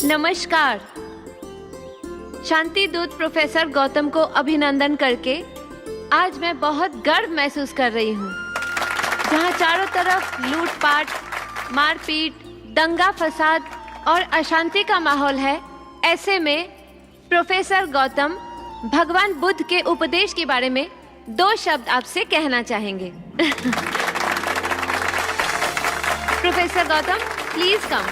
नमस्कार। शांति दूत प्रोफेसर गौतम को अभिनंदन करके आज मैं बहुत गर्व महसूस कर रही हूँ। जहाँ चारों तरफ लूटपाट, मारपीट, दंगा फसाद और अशांति का माहौल है, ऐसे में प्रोफेसर गौतम भगवान बुद्ध के उपदेश के बारे में 2 शब्द आपसे कहना चाहेंगे। Professor Gautam, please come.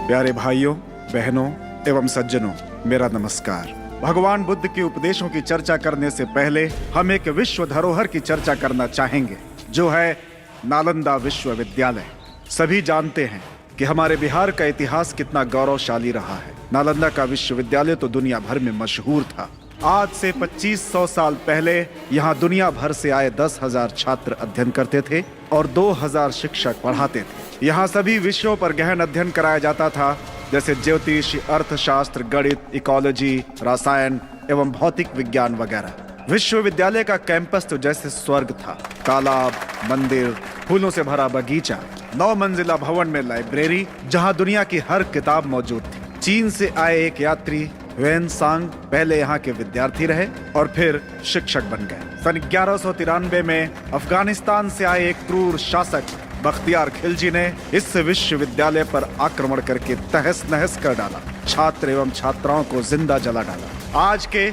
प्यारे भाइयों, बहनों एवं सज्जनों, मेरा नमस्कार। भगवान बुद्ध के उपदेशों की चर्चा करने से पहले हम एक विश्व धरोहर की चर्चा करना चाहेंगे, जो है नालंदा विश्वविद्यालय। सभी जानते हैं कि हमारे बिहार का इतिहास कितना गौरवशाली रहा है। नालंदा का विश्वविद्यालय तो दुनिया भर में मशहूर था। आज से 2500 साल पहले यहाँ दुनिया भर से आए 10,000 छात्र अध्ययन करते थे और 2,000 शिक्षक पढ़ाते थे। यहाँ सभी विषयों पर गहन अध्ययन कराया जाता था, जैसे ज्योतिष, अर्थशास्त्र, गणित, इकोलॉजी, रसायन एवं भौतिक विज्ञान वगैरह। विश्वविद्यालय का कैंपस तो जैसे स्वर्ग था। तालाब, मंदिर, फूलों से भरा बगीचा, 9 मंजिला भवन में लाइब्रेरी, जहाँ दुनिया की हर किताब मौजूद थी। चीन से आए एक यात्री ह्वेनसांग पहले यहाँ के विद्यार्थी रहे और फिर शिक्षक बन गए। सन 1193 में अफगानिस्तान से आए एक क्रूर शासक बख्तियार खिलजी ने इस विश्वविद्यालय पर आक्रमण करके तहस नहस कर डाला। छात्र एवं छात्राओं को जिंदा जला डाला। आज के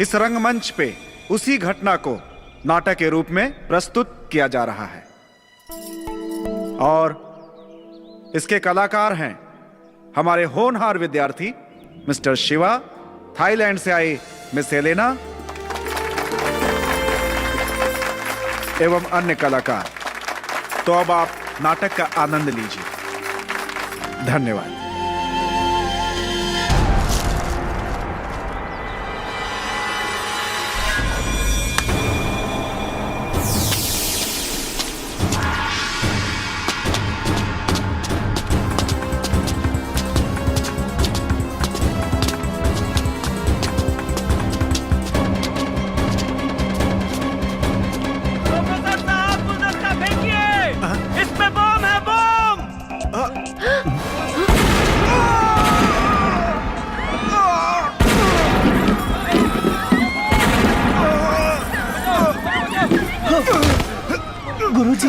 इस रंगमंच पे उसी घटना को नाटक के रूप में प्रस्तुत किया जा रहा है और इसके कलाकार हैं हमारे होनहार विद्यार्थी मिस्टर शिवा, थाईलैंड से आई मिस एलेना एवं अन्य कलाकार। तो अब आप नाटक का आनंद लीजिए। धन्यवाद। गुरुजी,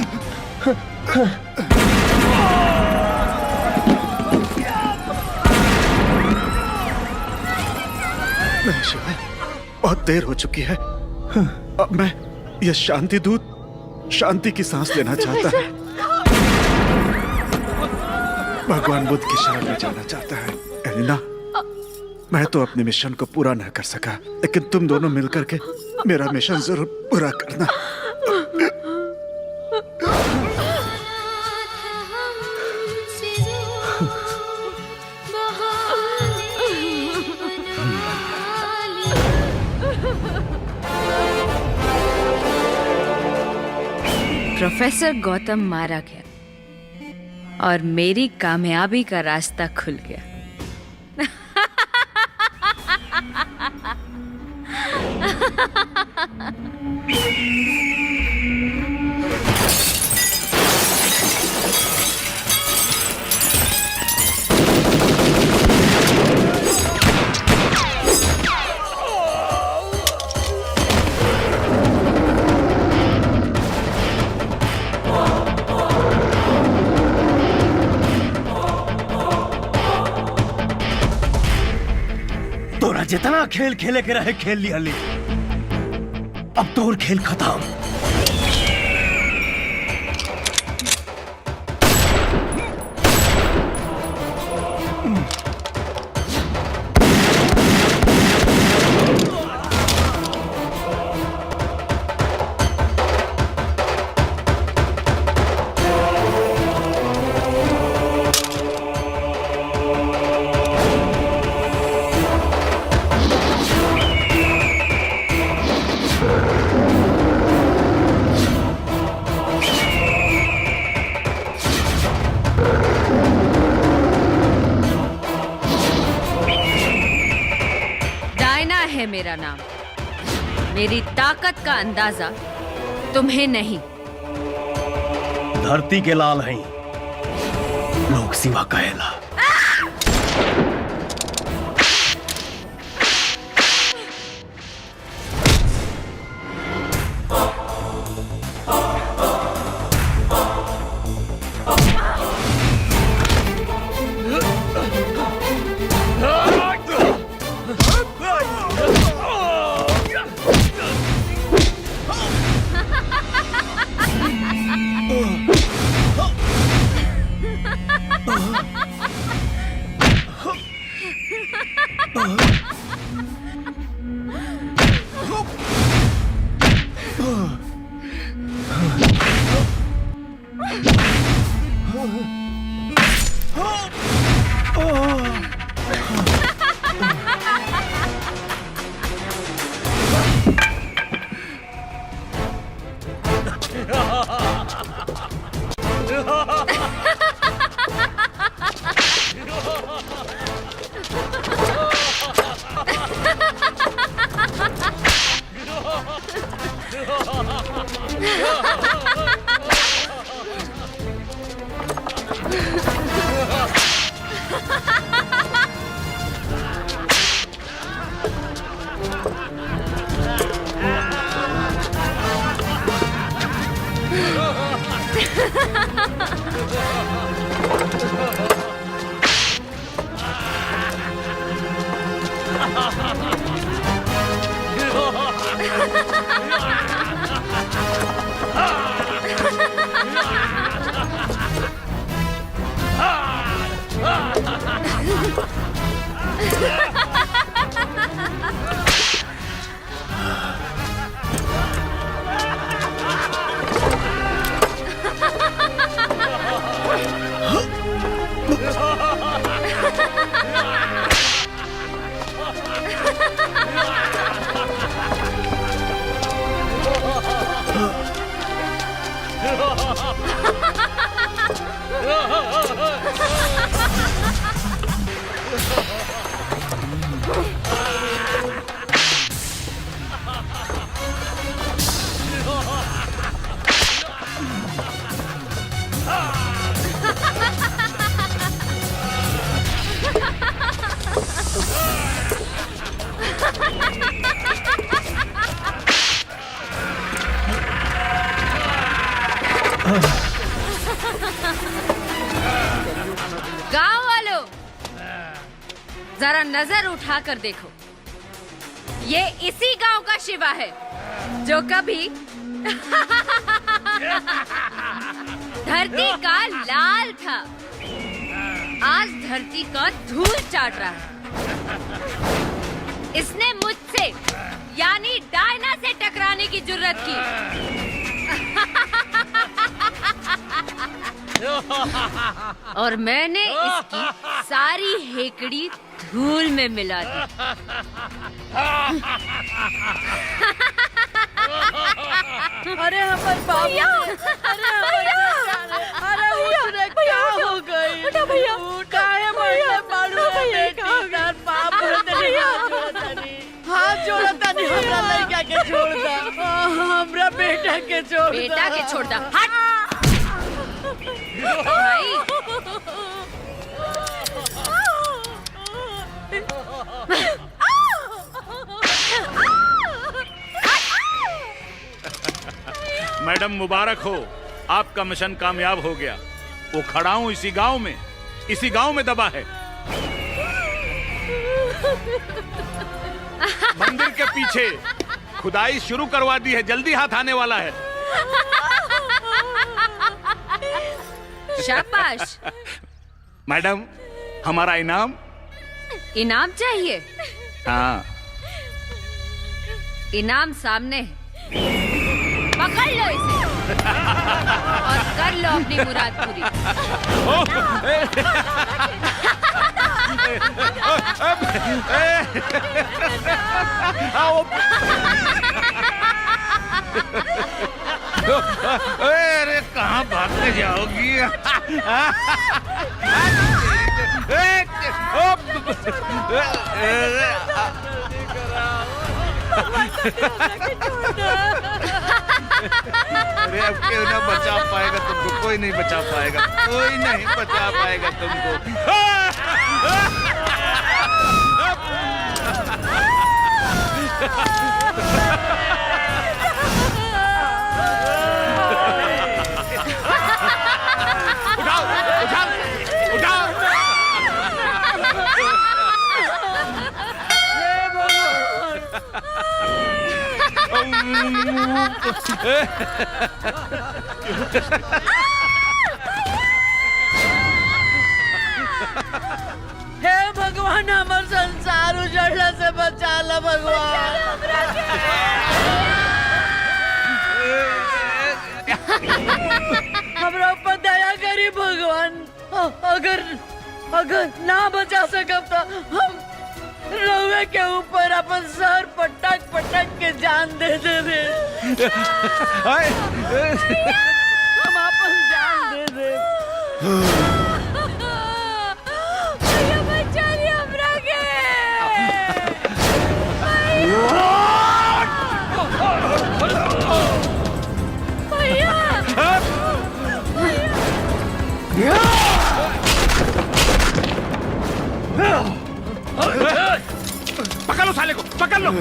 नहीं शिवा, बहुत देर हो चुकी है। अब मैं यह शांति दूत शांति की सांस लेना चाहता है। भगवान बुद्ध की शरण में जाना चाहता है। एलिना, मैं तो अपने मिशन को पूरा न कर सका, लेकिन तुम दोनों मिलकर के मेरा मिशन जरूर पूरा करना। प्रोफेसर गौतम मारा गया और मेरी कामयाबी का रास्ता खुल गया। तोरा जितना खेल खेले के रहे खेल लिया ले। अब तोर खेल खत्म। मेरी ताकत का अंदाजा तुम्हें नहीं, धरती के लाल हैं लोग सिवा कहेला। गांव वालों, जरा नजर उठाकर देखो, ये इसी गांव का शिवा है जो कभी धरती का लाल था, आज धरती का धूल चाट रहा है। इसने मुझसे यानी डायना से टकराने की जुर्रत की। और मैंने इसकी सारी हेकड़ी धूल में मिला दी। अरे हमारे भैया, अरे उसने क्या हो गई? भैया काहे मरले बाड़ू बेटी तार पाप हाथ जोड़ा तनी हमरा लड़का के छोड़ दा, हमरा बेटा के छोड़ दा। बेटा के छोड़ दा, हट भाई। मैडम मुबारक हो, आपका मिशन कामयाब हो गया। वो खड़ा हूं इसी गांव में दबा है। मंदिर के पीछे खुदाई शुरू करवा दी है, जल्दी हाथ आने वाला है। शाबाश। मैडम, हमारा इनाम। इनाम चाहिए? हाँ, इनाम सामने है, पकड़ लो इसे और कर लो अपनी मुराद पूरी। अरे कहाँ भागने जाओगी? अरे अब क्यों ना बचा पाएगा तुमको, कोई नहीं बचा पाएगा, कोई नहीं बचा पाएगा तुमको। उठाओ उठाओ उठाओ। हे भगवान, हमार संसार उजड़ला से बचा ला भगवान। हमरा ऊपर दया करी भगवान। अगर ना बचा सकब तो हम रउए के ऊपर अपन सर पटक पटक के जान दे देबे। हम अपन जान दे दे। भैया बचा ली हमरा के। पकड़ लो साले को, पकड़ लो।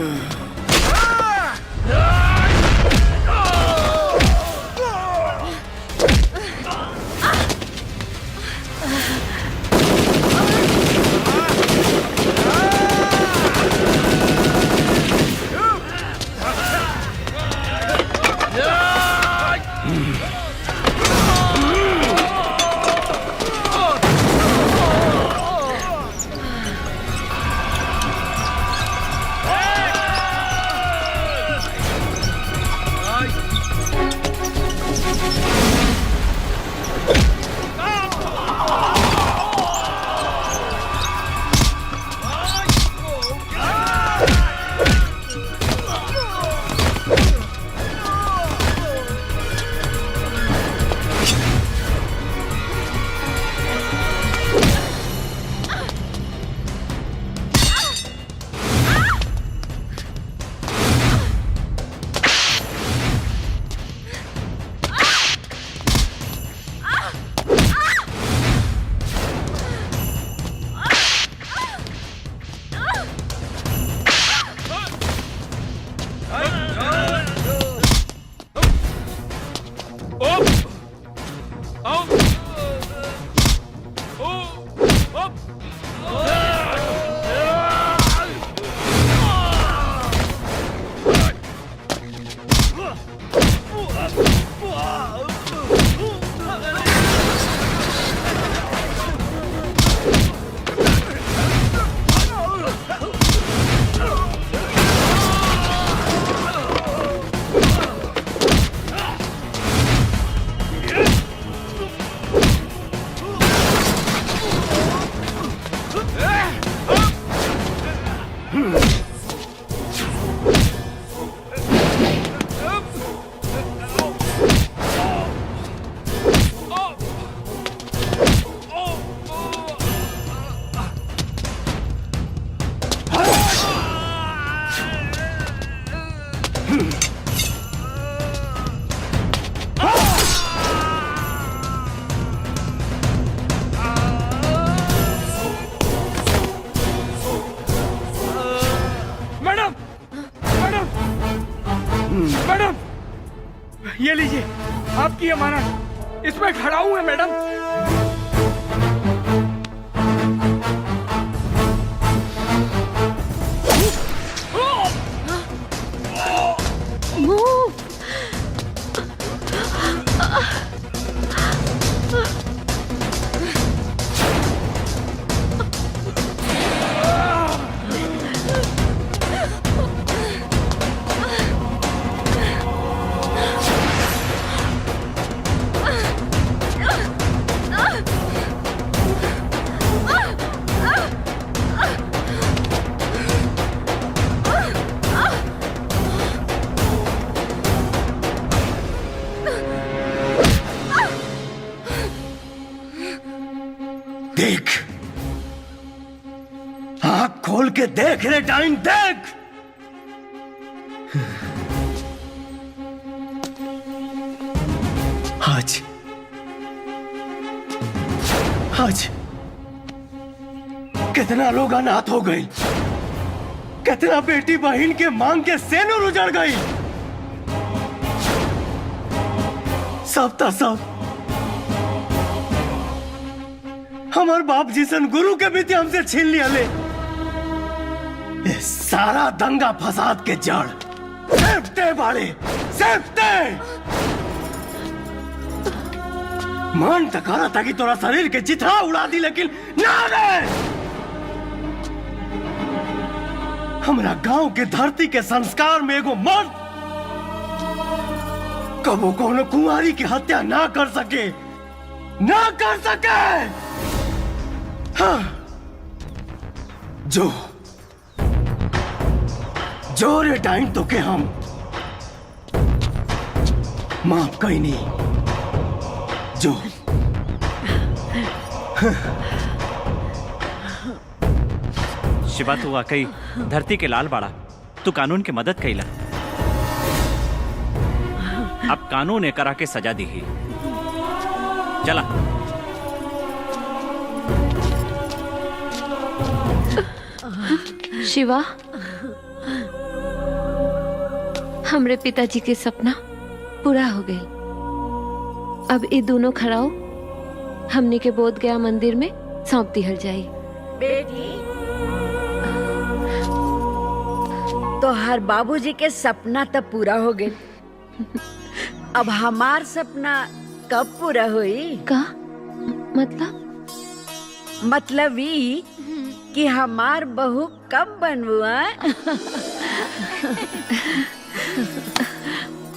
ये लीजिए आपकी अमानत, इसमें खड़ा हूं है मैडम। देख, आंख खोल के देख रे डाइन, देख। आज आज कितना लोग अनाथ हो गए, कितना बेटी बहन के मांग के सेनुर उजड़ गई। सब ता सब हमार बाप जिसन गुरु के भी हमसे छीन लिया ले। ये सारा दंगा फसाद के जड़ सेफ्टे बाड़े, सेफ्टे। मन तकारा था कि तोरा शरीर के चिथड़ा उड़ा दी, लेकिन ना रे। हमारा गांव के धरती के संस्कार में एगो मर्द कबो कोनो कुंवारी की हत्या ना कर सके, ना कर सके। हाँ। जो रे टाइम तो के हम माफ कहीं नहीं। जो शिवा, तू वाकई धरती के लाल बाड़ा। तू कानून की मदद कैला। अब कानून ने करा के सजा दी ही। चला। शिवा, हमरे पिताजी के सपना पूरा हो गए। अब ये दोनों खड़ाओ हमने के बोध गया मंदिर में सौंप दिहल जाई। बेटी, तो हर बाबूजी के सपना तब पूरा हो गए। अब हमार सपना कब पूरा हुई? का मतलब ई कि हमार बहू कब बनबुआ?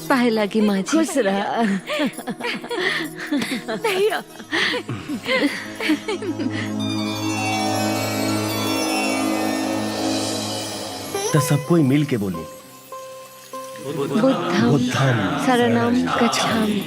पाए लगी माँ जी। खुश रहा। तो सब कोई मिल के बोली बुद्धम शरणम गच्छामि।